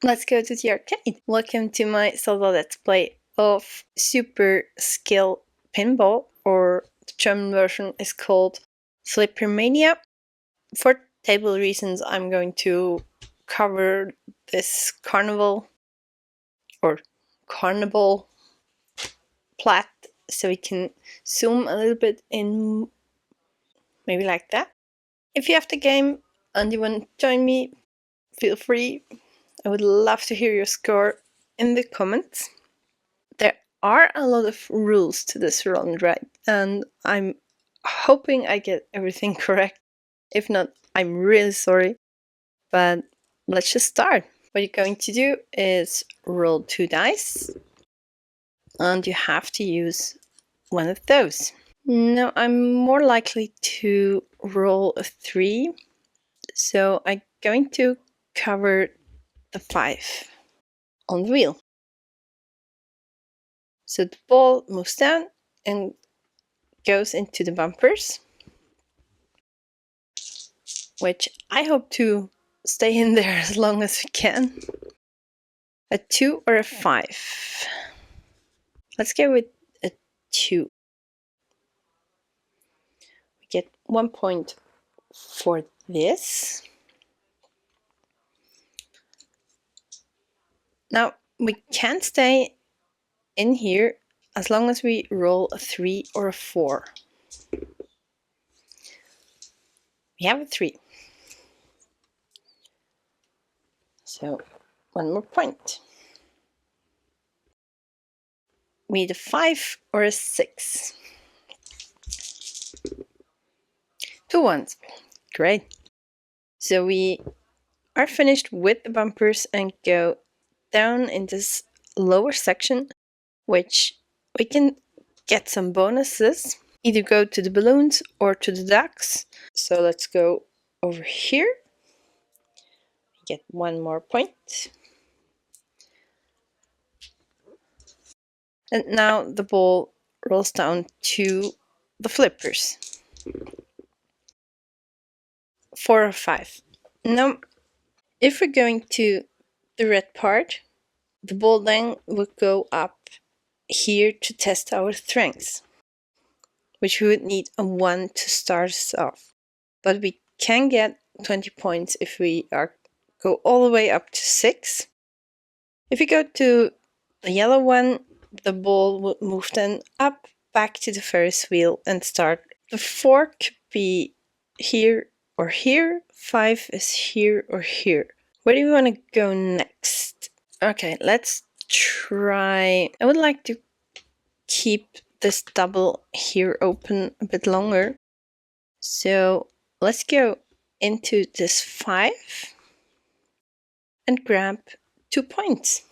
Let's go to the arcade. Welcome to my solo let's play of Super Skill Pinball, or the German version is called Flippermania. For table reasons, I'm going to cover this carnival plat so we can zoom a little bit in, maybe like that. If you have the game and you want to join me, feel free. I would love to hear your score in the comments. There are a lot of rules to this round, right? And I'm hoping I get everything correct. If not, I'm really sorry. But let's just start. What you're going to do is roll 2 dice, and you have to use one of those. Now, I'm more likely to roll a 3, so I'm going to cover the 5 on the wheel. So the ball moves down and goes into the bumpers, which I hope to stay in there as long as we can. A 2 or a 5? Let's go with a 2. We get 1 point for this. Now, we can stay in here as long as we roll a 3 or a 4. We have a 3. So, 1 more point. We need a 5 or a 6. 2 ones. Great. So we are finished with the bumpers and go down in this lower section, which we can get some bonuses. Either go to the balloons or to the ducks. So let's go over here. Get 1 more point. And now the ball rolls down to the flippers. 4 or 5. Now, if we're going to the red part, the ball then would go up here to test our strengths, which we would need a 1 to start us off. But we can get 20 points if we go all the way up to 6. If we go to the yellow one, the ball would move then up back to the Ferris wheel and start. The 4 could be here or here, 5 is here or here. Where do we want to go next? Okay, let's try. I would like to keep this double here open a bit longer. So let's go into this 5 and grab 2 points.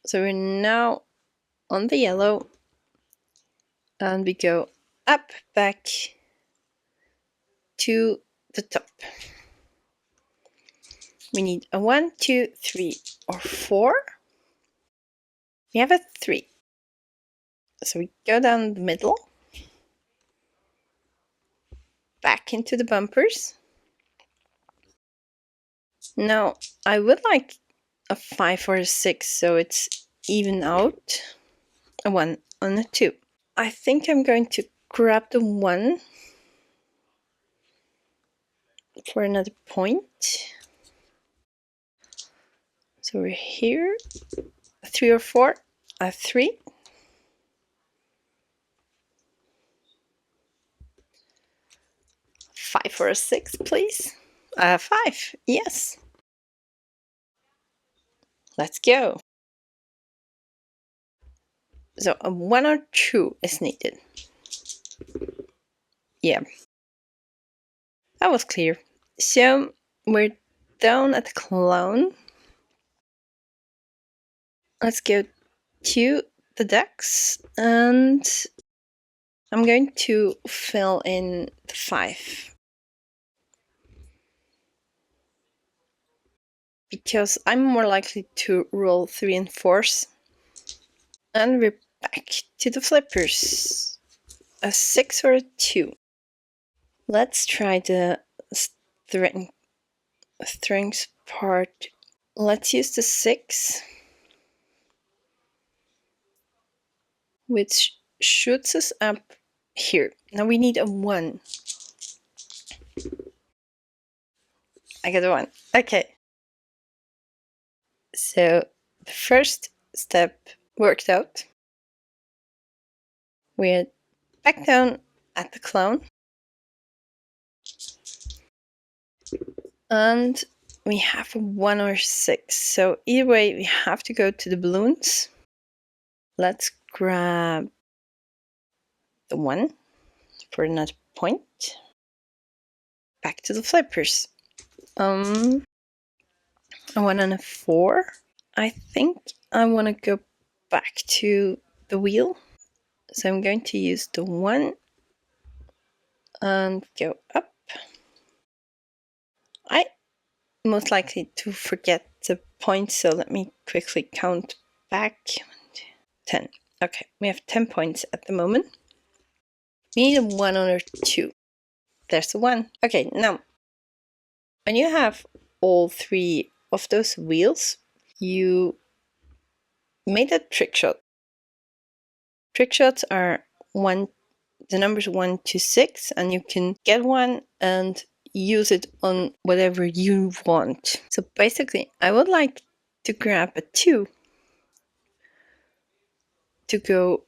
So we're now on the yellow and we go up, back to the top. We need a 1, 2, 3, or 4. We have a 3. So we go down the middle, back into the bumpers. Now, I would like a 5 or a 6, so it's even out. A 1 and a 2. I think I'm going to grab the 1 for another point. So we're here. A 3 or 4, a 3. Five or a 6, please. 5, yes. Let's go. So a 1 or 2 is needed. Yeah. That was clear. So we're down at the clown. Let's go to the ducks and I'm going to fill in the 5. Because I'm more likely to roll 3 and 4s. And we're back to the flippers. A 6 or a 2. Let's try the strengths part. Let's use the 6, which shoots us up here. Now we need a 1. I got a 1. Okay. So the first step worked out. We're back down at the clown. And we have a 1 or 6. So either way, we have to go to the balloons. Let's grab the 1 for another point. Back to the flippers. A 1 and a 4. I think I want to go back to the wheel. So I'm going to use the 1 and go up. I most likely to forget the points, so let me quickly count back. 10. Okay, we have 10 points at the moment. We need a 1 or 2. There's the 1. Okay, now when you have all 3 of those wheels, you made a trick shot. Trick shots are the numbers 1 to 6, and you can get one and use it on whatever you want. So basically, I would like to grab a 2 to go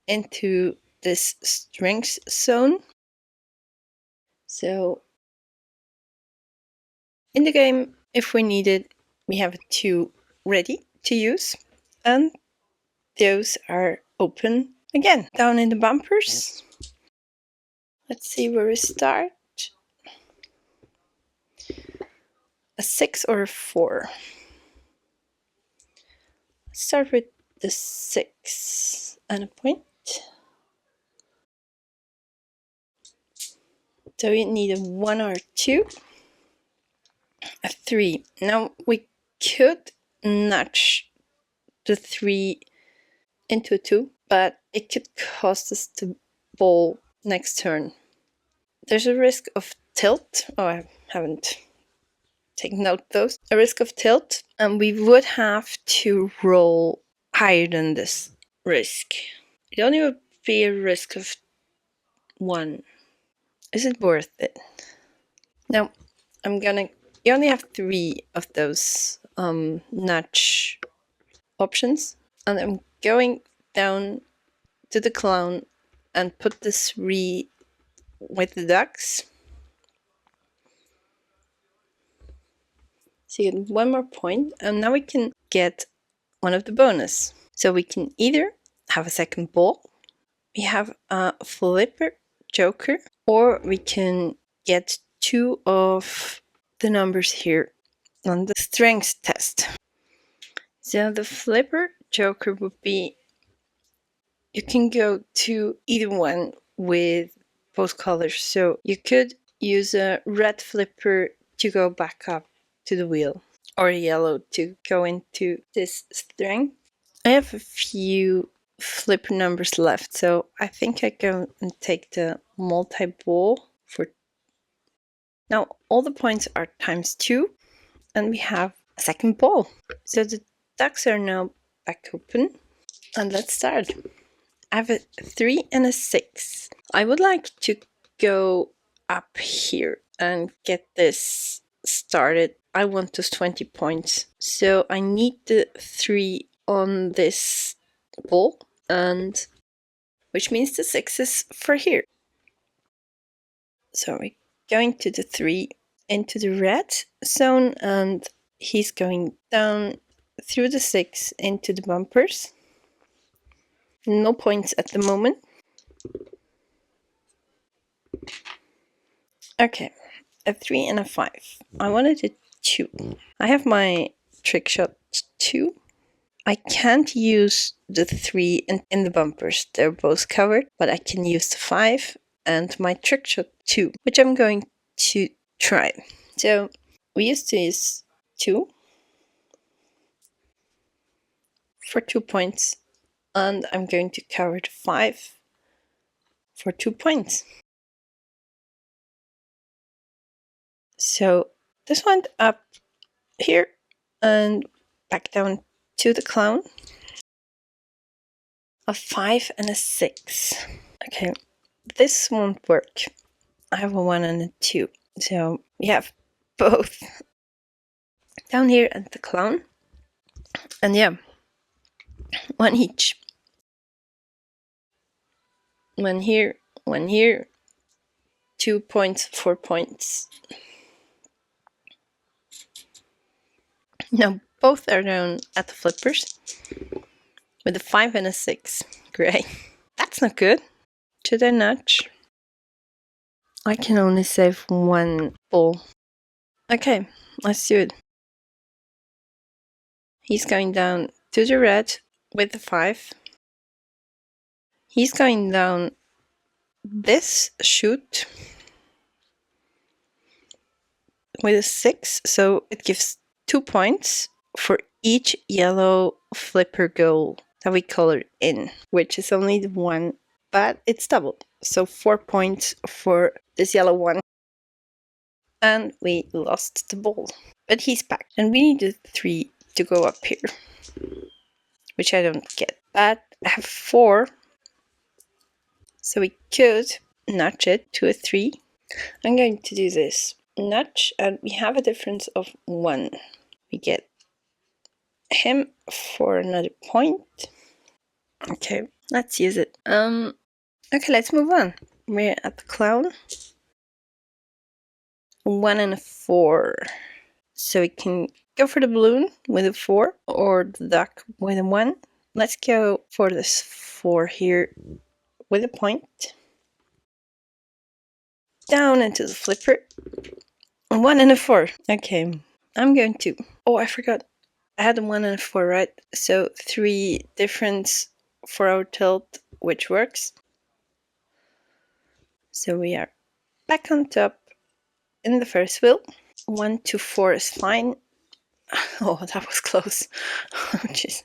into this strength zone. So in the game, if we need it, we have a 2 ready to use, and those are open again. Down in the bumpers, let's see where we start. A 6 or a 4? Let's start with the 6 and a point. So we need a 1 or 2. A 3. Now we could nudge the 3 into a 2, but it could cost us the ball next turn. There's a risk of tilt. Oh, I haven't taken note of those. A risk of tilt, and we would have to roll higher than this risk. It only would be a risk of 1. Is it worth it? Now, you only have 3 of those nudge options, and I'm going down to the clown and put the 3 with the ducks. So you get 1 more point, and now we can get one of the bonus. So we can either have a second ball, we have a flipper joker, or we can get 2 of the numbers here on the strength test. So the flipper joker would be, you can go to either one with both colors. So you could use a red flipper to go back up to the wheel, or yellow to go into this strength. I have a few flipper numbers left, so I think I go and take the multi-ball for. Now all the points are times 2, and we have a second ball. So the ducks are now back open, and let's start. I have a 3 and a 6. I would like to go up here and get this started. I want those 20 points. So I need the 3 on this ball, and which means the 6 is for here. So we're going to the 3 into the red zone, and he's going down through the 6 into the bumpers. No points at the moment. Okay, a 3 and a 5. I wanted a 2. I have my trick shot 2. I can't use the 3 in the bumpers. They're both covered, but I can use the 5 and my trick shot 2, which I'm going to try. So we used to use 2 for 2 points, and I'm going to cover the 5 for 2 points. So This one up here and back down to the clown. A 5 and a 6. Okay, this won't work. I have a 1 and a 2. So we have both down here at the clown. And yeah, one each. One here, 2 points, 4 points. Now both are down at the flippers with a 5 and a 6. Great. That's not good. Should I nudge? I can only save one ball. Okay, let's do it. He's going down to the red with the 5. He's going down this chute with a 6, so it gives 2 points for each yellow flipper goal that we color in, which is only the 1, but it's doubled. So 4 points for this yellow one. And we lost the ball. But he's back. And we need a 3 to go up here, which I don't get. But I have 4, so we could nudge it to a 3. I'm going to do this. Nudge, and we have a difference of 1. We get him for another point. Okay, let's use it. Okay, let's move on. We're at the clown. 1 and a 4. So we can go for the balloon with a 4 or the duck with a 1. Let's go for this 4 here with a point. Down into the flipper. 1 and a 4. Okay, I'm going to. Oh, I forgot. I had a 1 and a 4, right? So 3 difference for our tilt, which works. So we are back on top in the first wheel. 1 to 4 is fine. Oh, that was close. Jeez.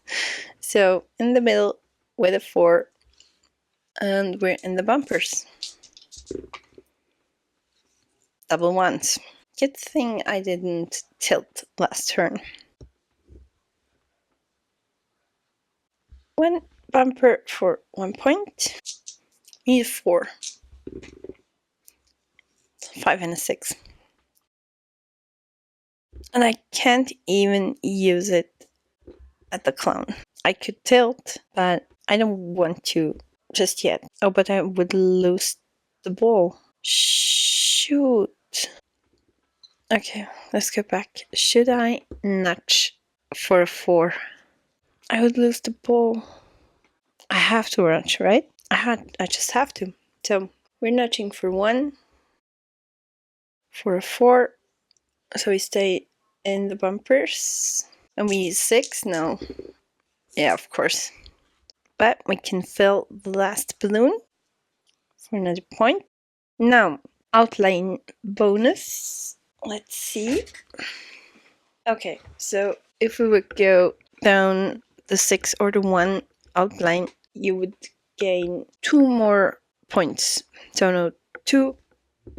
So in the middle with a 4, and we're in the bumpers. Double ones. Good thing I didn't tilt last turn. 1 bumper for 1 point. Need 4. 5 and a 6. And I can't even use it at the clown. I could tilt, but I don't want to just yet. Oh, but I would lose the ball. Shoot. Okay, let's go back. Should I nudge for a 4? I would lose the ball. I have to nudge, right? I just have to. So we're nudging for 1, for a 4. So we stay in the bumpers. And we use 6 now. Yeah, of course. But we can fill the last balloon for another point. Now, outline bonus. Let's see. Okay, so if we would go down the 6 or the 1 outline, you would gain 2 more points. So no 2,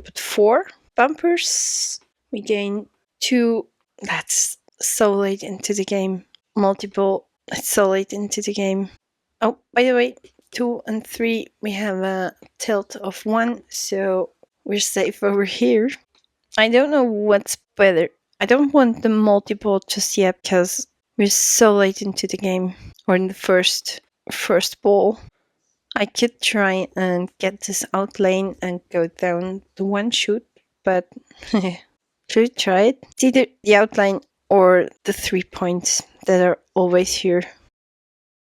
but 4 bumpers. We gain 2. That's so late into the game. Multiple. It's so late into the game. Oh, by the way, 2 and 3, we have a tilt of 1, so we're safe over here. I don't know what's better. I don't want the multiple just yet because we're so late into the game, or in the first ball. I could try and get this outlane and go down the 1 chute, but should we try it? It's either the outline or the 3 points that are always here.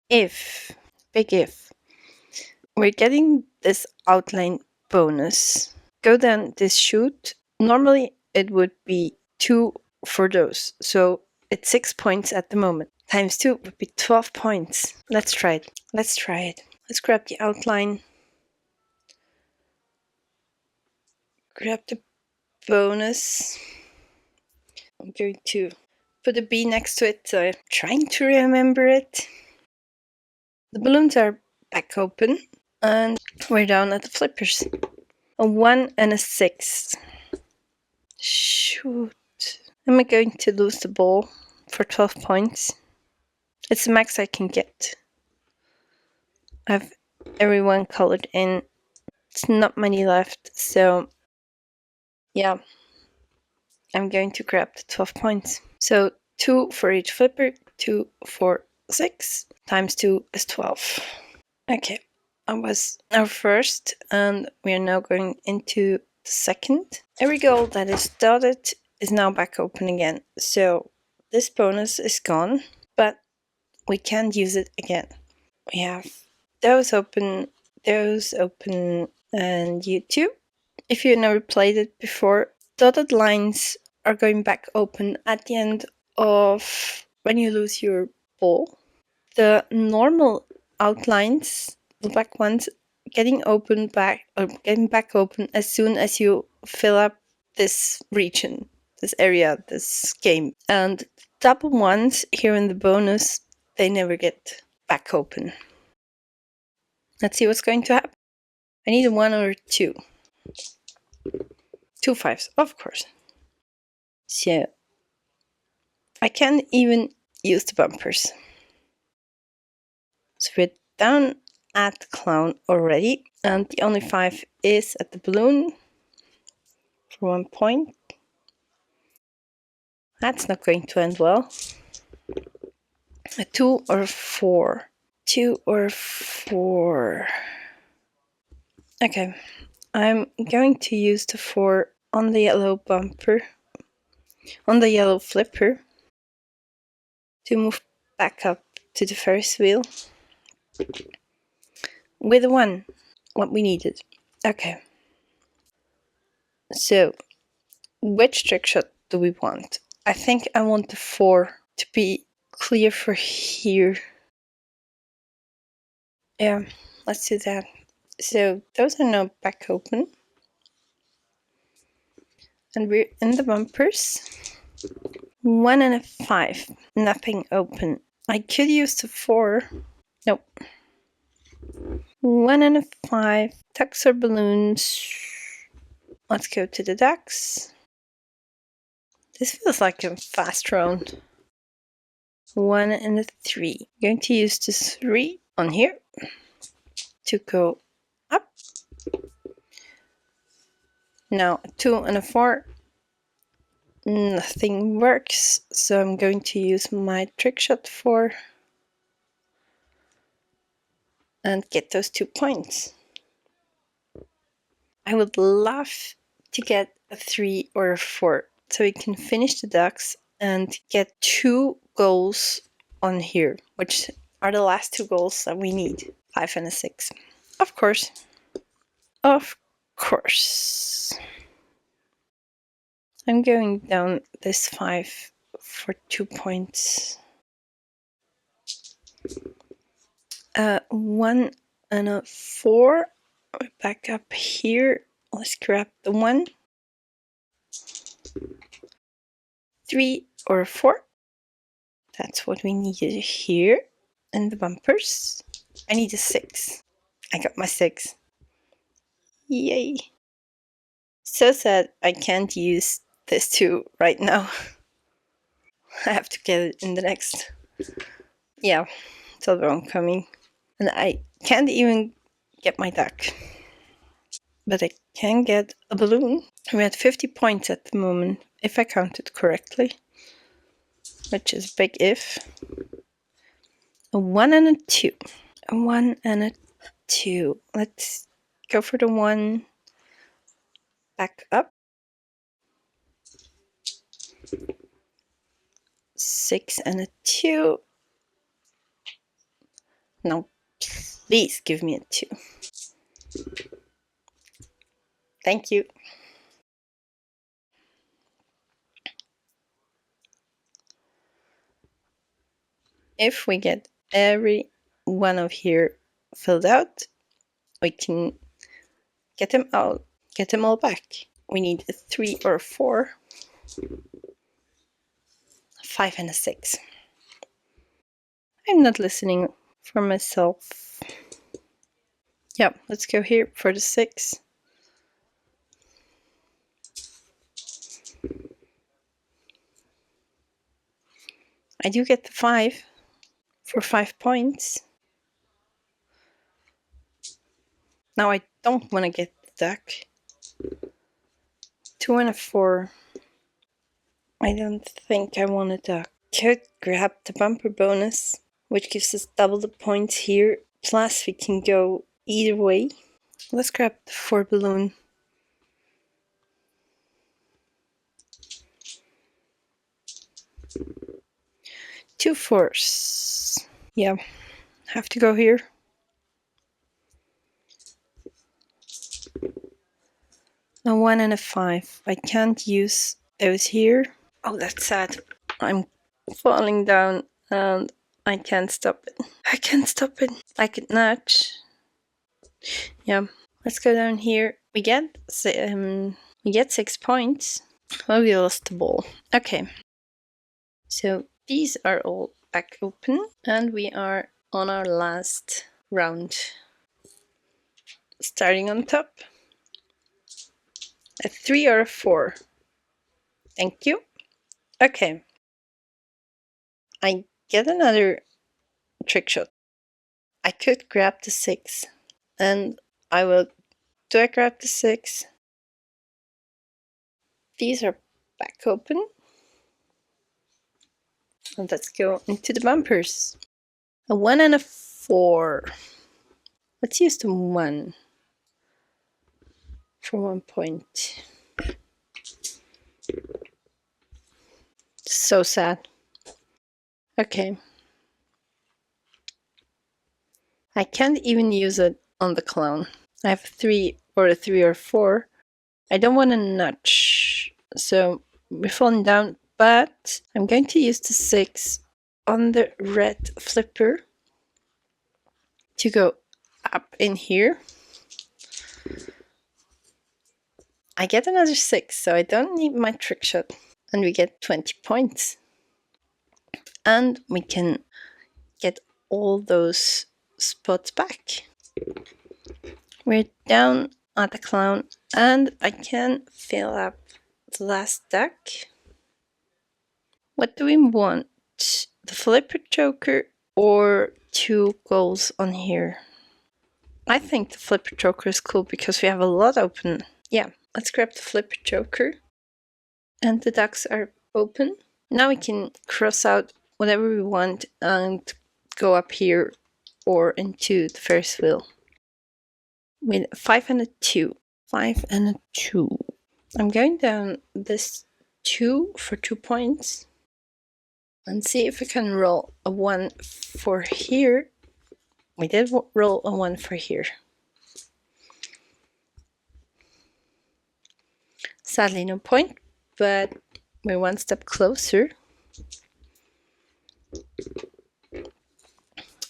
Big if, we're getting this outline bonus. Go down this chute. Normally it would be 2 for those, so it's 6 points at the moment. Times 2 would be 12 points. Let's try it. Let's grab the outline. Grab the bonus. I'm going to put a B next to it, so I'm trying to remember it. The balloons are back open, and we're down at the flippers. A 1 and a 6. Shoot. Am I going to lose the ball for 12 points? It's the max I can get. I have everyone colored in. It's not many left, so yeah, I'm going to grab the 12 points. So 2 for each flipper, 2, 4, 6, times 2 is 12. Okay, I was our first, and we are now going into the second. Every goal that is dotted is now back open again. So this bonus is gone, but we can't use it again. We have those open, and you too. If you've never played it before, dotted lines are going back open at the end of when you lose your ball. The normal outlines, the black ones, getting back open as soon as you fill up this region, this area, this game. And double ones here in the bonus, they never get back open. Let's see what's going to happen. I need a 1 or a 2. 2 5s, of course. So I can't even use the bumpers. So we're down at the clown already, and the only 5 is at the balloon for 1 point. That's not going to end well. A 2 or a 4. 2 or 4. Okay, I'm going to use the 4 on the yellow bumper, on the yellow flipper, to move back up to the Ferris wheel with a 1, what we needed. Okay, so which trick shot do we want? I think I want the 4 to be clear for here. Yeah, let's do that. So those are now back open. And we're in the bumpers. 1 and a 5, nothing open. I could use the 4. Nope. 1 and a 5, ducks or balloons. Let's go to the ducks. This feels like a fast round. 1 and a 3. I'm going to use the 3 on here to go up. Now 2 and a 4. Nothing works, so I'm going to use my trick shot 4 and get those 2 points. I would love to get a 3 or a 4 so we can finish the ducks and get 2 goals on here, which are the last 2 goals that we need. 5 and a 6. Of course. Of course. I'm going down this 5 for 2 points. 1 and a 4. We're back up here. Let's grab the 1. 3 or a 4. That's what we needed here. And the bumpers. I need a 6. I got my 6. Yay. So sad I can't use this 2 right now. I have to get it in the next. Yeah, silver oncoming. And I can't even get my duck. But I can get a balloon. We're at 50 points at the moment, if I counted correctly. Which is a big if. A 1 and a 2. A 1 and a 2. Let's go for the 1. Back up. 6 and a 2. Now, please give me a 2. Thank you. If we get every one of here filled out, we can get them all back. We need a 3 or a 4. 5 and a 6. I'm not listening for myself. Yeah, let's go here for the 6. I do get the 5 for 5 points. Now I don't want to get the duck. 2 and a 4. I don't think I want a duck. Could grab the bumper bonus, which gives us double the points here. Plus we can go either way. Let's grab the 4 balloon. 2 4s. Yeah, have to go here. A 1 and a 5. I can't use those here. Oh, that's sad. I'm falling down and I can't stop it. I can't stop it. I could nudge. Yeah, let's go down here. We get 6 points. Well, we lost the ball. Okay. So these are all back open and we are on our last round. Starting on top. A 3 or a 4. Thank you. Okay. I get another trick shot. I could grab the 6 and I will. Do I grab the 6? These are back open. And let's go into the bumpers. A 1 and a 4. Let's use the 1 for 1 point. So sad. Okay. I can't even use it on the clown. I have 3 or a 3 or 4. I don't want to nudge. So we're falling down, but I'm going to use the 6 on the red flipper to go up in here. I get another 6, so I don't need my trick shot. And we get 20 points. And we can get all those spots back. We're down at the clown and I can fill up the last duck. What do we want? The flipper joker or 2 goals on here? I think the flipper joker is cool because we have a lot open. Yeah, let's grab the flipper joker. And the ducks are open. Now we can cross out whatever we want and go up here or into the Ferris wheel. With 5 and a 2. 5 and a 2. I'm going down this 2 for 2 points. And see if we can roll a 1 for here. We did roll a 1 for here. Sadly no point, but we're 1 step closer.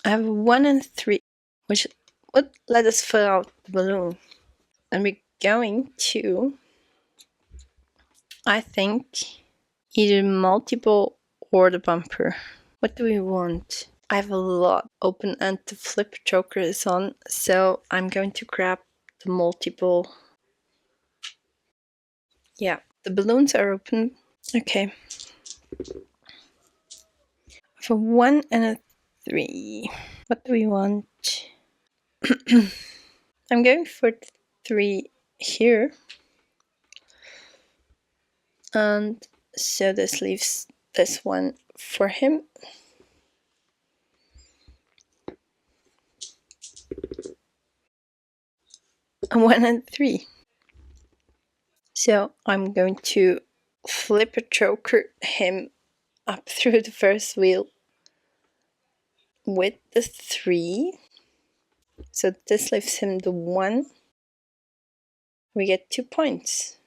I have a 1 and 3, which would let us fill out the balloon. And we're going to, I think, either multiple or the bumper. What do we want? I have a lot open and the flip joker is on, so I'm going to grab the multiple. Yeah, the balloons are open. Okay. For 1 and a 3. What do we want? I'm going for 3 here. And so this leaves this one for him. A 1 and 3. So I'm going to flip a joker him up through the first wheel with the 3. So this leaves him the 1. We get 2 points.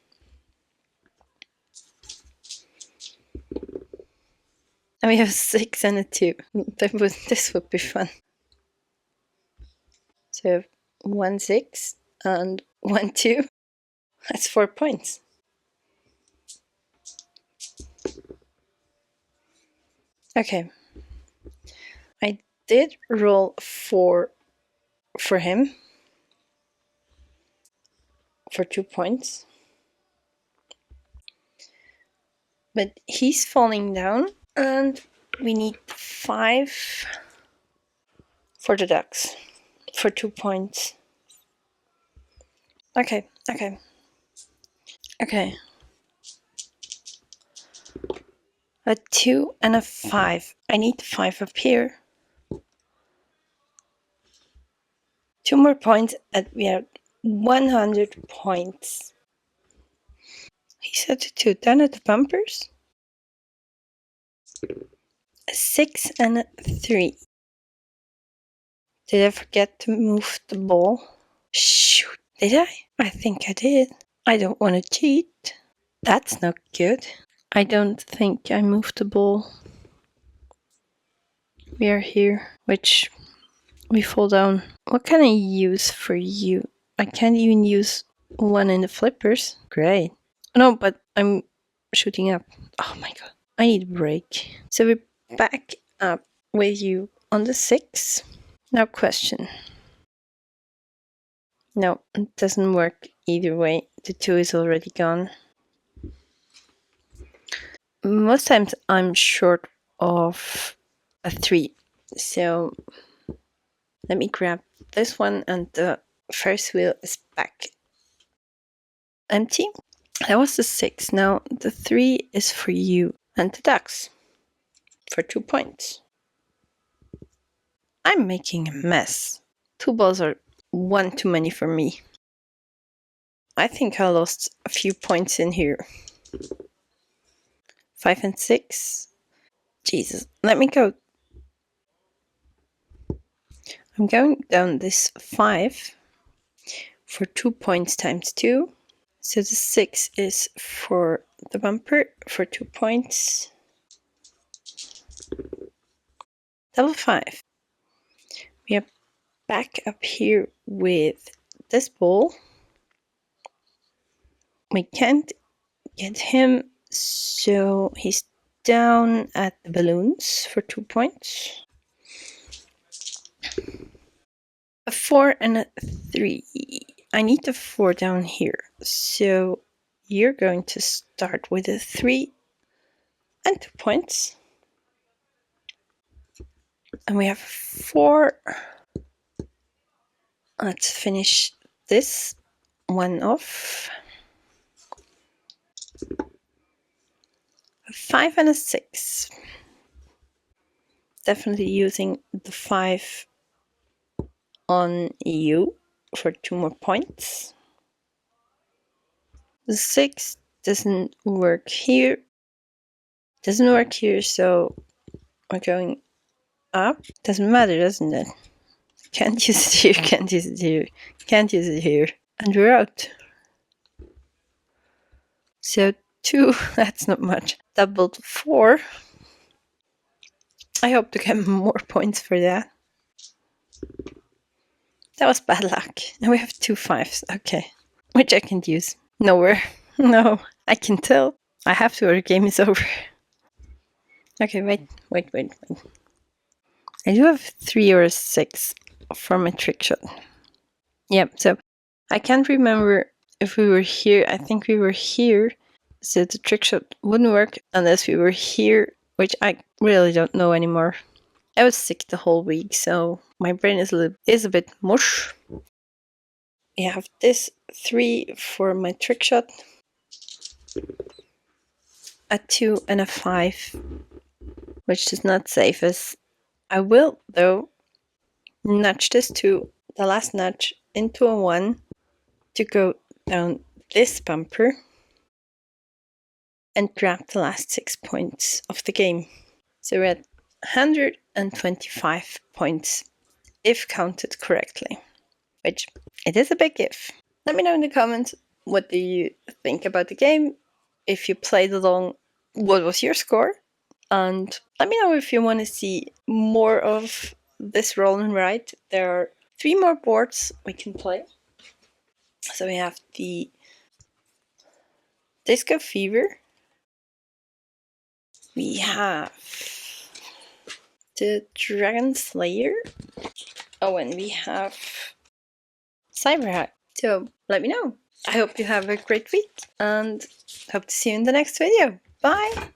And we have a 6 and a 2. This would be fun. So 1 6 and 1 2. That's 4 points. Okay. I did roll 4 for him for 2 points. But he's falling down and We need 5 for the ducks for 2 points. Okay. A 2 and a 5. I need 5 up here. 2 more points and we have 100 points. He said to 2 down at the bumpers. A 6 and a 3. Did I forget to move the ball? Shoot, did I? I think I did. I don't want to cheat. That's not good. I don't think I moved the ball. We are here, which we fall down. What can I use for you? I can't even use one in the flippers. Great. No, but I'm shooting up. Oh my god. I need a break. So we're back up with you on the 6. Now question. No, it doesn't work either way. The 2 is already gone. Most times I'm short of a 3. So let me grab this one and the first wheel is back empty. That was the 6. Now the 3 is for you and the ducks for 2 points. I'm making a mess. 2 balls are 1 too many for me. I think I lost a few points in here. 5 and 6. Jesus, let me go. I'm going down this 5 for 2 points times 2. So the 6 is for the bumper for 2 points. Double 5. We are back up here with this ball. We can't get him, so he's down at the balloons for 2 points. A 4 and a 3. I need the 4 down here, so you're going to start with a 3 and 2 points. And we have 4. Let's finish this one off. A 5 and a 6. Definitely using the 5 on you for 2 more points. The 6 doesn't work here. Doesn't work here, so we're going up. Doesn't matter, doesn't it? Can't use it here, can't use it here, can't use it here. And we're out. So 2, that's not much. Doubled 4. I hope to get more points for that. That was bad luck. And we have 2 5s. Okay. Which I can't use. Nowhere. No, I can tell. I have to or the game is over. Okay, wait. I do have 3 or a 6 for my trick shot. Yep, so I can't remember if we were here. I think we were here. So the trick shot wouldn't work unless we were here, which I really don't know anymore. I was sick the whole week, so my brain is a bit mush. We have this 3 for my trick shot. A 2 and a 5, which does not save us. I will, though, nudge this to the last nudge into a 1 to go down this bumper and grab the last 6 points of the game. So we're at 125 points if counted correctly, which it is a big if. Let me know in the comments, what do you think about the game? If you played along, what was your score? And let me know if you want to see more of this roll and write. There are 3 more boards we can play. So we have the Disco Fever. We have the Dragon Slayer. Oh, and we have Cyberhack. So let me know. I hope you have a great week and hope to see you in the next video. Bye!